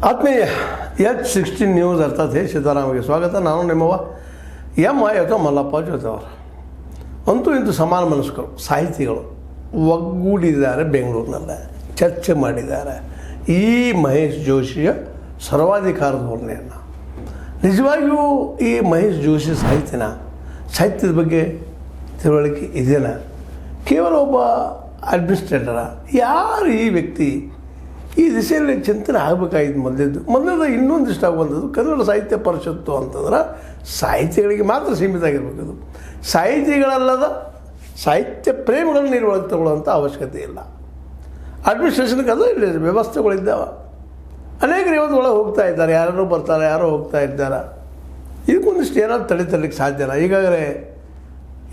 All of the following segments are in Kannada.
ಆತ್ಮೀಯ H16 ನ್ಯೂಸ್ ಅರ್ಥಾತ್ ಹೇ ಸಿದ್ದರಾಮಗೆ ಸ್ವಾಗತ. ನಾನು ನಿಮ್ಮವ ಅಥವಾ ಮಲ್ಲಪ್ಪ ಜೊತೆ ಅವರು. ಅಂತೂ ಇಂದು ಸಮಾನ ಮನಸ್ಕರು ಸಾಹಿತಿಗಳು ಒಗ್ಗೂಡಿದ್ದಾರೆ. ಬೆಂಗಳೂರಿನಲ್ಲೇ ಚರ್ಚೆ ಮಾಡಿದ್ದಾರೆ ಈ ಮಹೇಶ್ ಜೋಶಿಯ ಸರ್ವಾಧಿಕಾರ ಧೋರಣೆಯನ್ನು. ನಿಜವಾಗಿಯೂ ಈ ಮಹೇಶ್ ಜೋಶಿ ಸಾಹಿತ್ಯದ ಬಗ್ಗೆ ತಿಳುವಳಿಕೆ ಇದೆಯಾ? ಕೇವಲ ಒಬ್ಬ ಅಡ್ಮಿನಿಸ್ಟ್ರೇಟರ? ಯಾರು ಈ ವ್ಯಕ್ತಿ? ಈ ದಿಶೆಯಲ್ಲಿ ಚಿಂತನೆ ಆಗಬೇಕಾಗಿದ್ದು ಮೊದಲೇದು ಇನ್ನೊಂದಿಷ್ಟು ಬಂದದ್ದು ಕನ್ನಡ ಸಾಹಿತ್ಯ ಪರಿಷತ್ತು ಅಂತಂದ್ರೆ ಸಾಹಿತ್ಯಗಳಿಗೆ ಮಾತ್ರ ಸೀಮಿತ ಆಗಿರಬೇಕದು. ಸಾಹಿತಿಗಳಲ್ಲದ ಸಾಹಿತ್ಯ ಪ್ರೇಮಿಗಳನ್ನ ನಿರ್ವಹಣೆ ತಗೊಳ್ಳುವಂಥ ಅವಶ್ಯಕತೆ ಇಲ್ಲ. ಅಡ್ಮಿನಿಸ್ಟ್ರೇಷನ್ಗೆ ಅದು ಇಲ್ಲ, ವ್ಯವಸ್ಥೆಗಳಿದ್ದಾವೆ. ಅನೇಕರು ಇವತ್ತು ಒಳಗೆ ಹೋಗ್ತಾ ಇದ್ದಾರೆ, ಯಾರು ಬರ್ತಾರೆ, ಯಾರೋ ಹೋಗ್ತಾ ಇದ್ದಾರೆ. ಇದಕ್ಕೊಂದಿಷ್ಟು ಏನಾದ್ರು ತಡೀತರಲಿಕ್ಕೆ ಸಾಧ್ಯನ? ಈಗಾಗಲೇ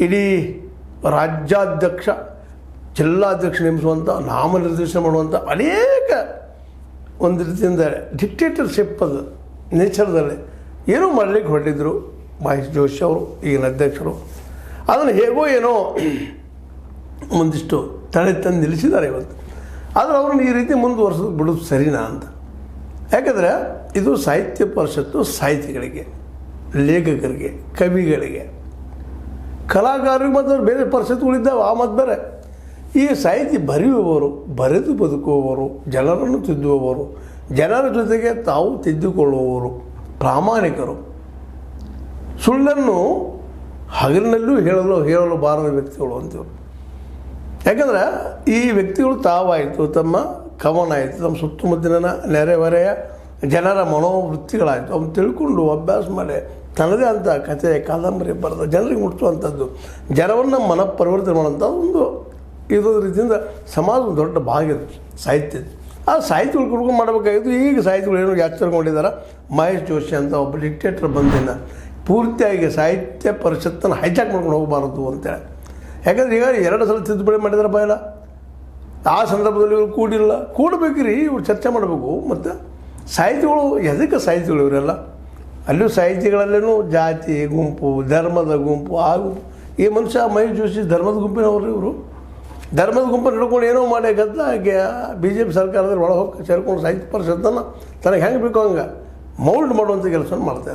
ಇಡೀ ರಾಜ್ಯಾಧ್ಯಕ್ಷ ಜಿಲ್ಲಾಧ್ಯಕ್ಷ ನೇಮಿಸುವಂಥ ನಾಮನಿರ್ದೇಶನ ಮಾಡುವಂಥ ಅನೇಕ ಒಂದು ರೀತಿಯಿಂದ ಡಿಕ್ಟೇಟರ್ಶಿಪ್ ಅದು ನೇಚರ್ದಲ್ಲಿ ಏನೋ ಮಾಡಲಿಕ್ಕೆ ಹೊರಟಿದ್ರು ಮಹೇಶ್ ಜೋಶಿ ಅವರು, ಈಗಿನ ಅಧ್ಯಕ್ಷರು. ಅದನ್ನು ಹೇಗೋ ಏನೋ ಒಂದಿಷ್ಟು ತಡೆ ತಂದು ನಿಲ್ಲಿಸಿದ್ದಾರೆ ಇವತ್ತು. ಆದರೆ ಅವ್ರನ್ನ ಈ ರೀತಿ ಮುಂದುವರ್ಸೋದು ಬಿಡೋದು ಸರಿನಾ ಅಂತ. ಯಾಕಂದರೆ ಇದು ಸಾಹಿತ್ಯ ಪರಿಷತ್ತು ಸಾಹಿತಿಗಳಿಗೆ, ಲೇಖಕರಿಗೆ, ಕವಿಗಳಿಗೆ, ಕಲಾಕಾರರಿಗೆ ಮತ್ತು ಬೇರೆ ಪರಿಷತ್ತುಗಳಿದ್ದಾವೆ. ಆ ಮತ್ತು ಬೇರೆ ಈ ಸಾಹಿತಿ ಬರೆಯುವವರು, ಬರೆದು ಬದುಕುವವರು, ಜನರನ್ನು ತಿದ್ದುವವರು, ಜನರ ಜೊತೆಗೆ ತಾವು ತಿದ್ದುಕೊಳ್ಳುವವರು, ಪ್ರಾಮಾಣಿಕರು, ಸುಳ್ಳನ್ನು ಹಗಲಿನಲ್ಲೂ ಹೇಳಲು ಬಾರದ ವ್ಯಕ್ತಿಗಳು ಅಂತೀವರು. ಯಾಕಂದರೆ ಈ ವ್ಯಕ್ತಿಗಳು ತಾವಾಯಿತು, ತಮ್ಮ ಕವನ ಆಯಿತು, ತಮ್ಮ ಸುತ್ತಮುತ್ತಲಿನ ನೆರೆಹೊರೆಯ ಜನರ ಮನೋವೃತ್ತಿಗಳಾಯಿತು, ಅವ್ನು ತಿಳ್ಕೊಂಡು ಅಭ್ಯಾಸ ಮಾಡಿ ತನ್ನದೇ ಅಂತ ಕಥೆ ಕಾದಂಬರಿ ಬರೆದ ಜನರಿಗೆ ಮುಟ್ಟಿಸುವಂಥದ್ದು, ಜನವನ್ನು ಮನಪರಿವರ್ತನೆ ಮಾಡುವಂಥ ಒಂದು ಇದೊಂದು ರೀತಿಯಿಂದ ಸಮಾಜದ ದೊಡ್ಡ ಭಾಗ ಇದೆ ಸಾಹಿತ್ಯದ. ಆ ಸಾಹಿತ್ಯಗಳು ಕುಡ್ಕೊಂಡು ಮಾಡಬೇಕಾಗಿತ್ತು. ಈಗ ಸಾಹಿತ್ಯಗಳು ಏನೋ ಎಚ್ಚರಗೊಂಡಿದ್ದಾರೆ. ಮಹೇಶ್ ಜೋಶಿ ಅಂತ ಒಬ್ಬ ಡಿಕ್ಟೇಟರ್ ಬಂದಿನ ಪೂರ್ತಿಯಾಗಿ ಸಾಹಿತ್ಯ ಪರಿಷತ್ತನ್ನು ಹೈಜಾಕ್ ಮಾಡ್ಕೊಂಡು ಹೋಗಬಾರದು ಅಂತೇಳಿ. ಯಾಕಂದರೆ ಈಗ 2 ಸಲ ತಿದ್ದುಪಡಿ ಮಾಡಿದಾರೆ ಬಾಯಿಲ್ಲ. ಆ ಸಂದರ್ಭದಲ್ಲಿ ಇವರು ಕೂಡಬೇಕ್ರಿ, ಇವ್ರು ಚರ್ಚೆ ಮಾಡಬೇಕು. ಮತ್ತು ಸಾಹಿತಿಗಳು ಎದಕ್ಕೆ ಸಾಹಿತಿಗಳು ಇವರೆಲ್ಲ? ಅಲ್ಲಿಯೂ ಸಾಹಿತಿಗಳಲ್ಲೇನೂ ಜಾತಿ ಗುಂಪು, ಧರ್ಮದ ಗುಂಪು, ಆ ಗುಂಪು. ಈ ಮನುಷ್ಯ ಮಹೇಶ್ ಜೋಶಿ ಧರ್ಮದ ಗುಂಪಿನವರು. ಇವರು ಧರ್ಮದ ಗುಂಪನ್ನು ಹಿಡ್ಕೊಂಡು ಏನೋ ಮಾಡ್ಯಾಕಂತ BJP ಸರ್ಕಾರದಲ್ಲಿ ಒಳಗೆ ಹೋಗಿ ಸೇರ್ಕೊಂಡು ಸಾಹಿತ್ಯ ಪರಿಷತ್ತನ್ನು ತನಗೆ ಹೆಂಗೆ ಬೇಕೋ ಹಂಗೆ ಮೌಲ್ಡ್ ಮಾಡುವಂಥ ಕೆಲಸವನ್ನು ಮಾಡ್ತಾಯಿದ್ದಾರೆ.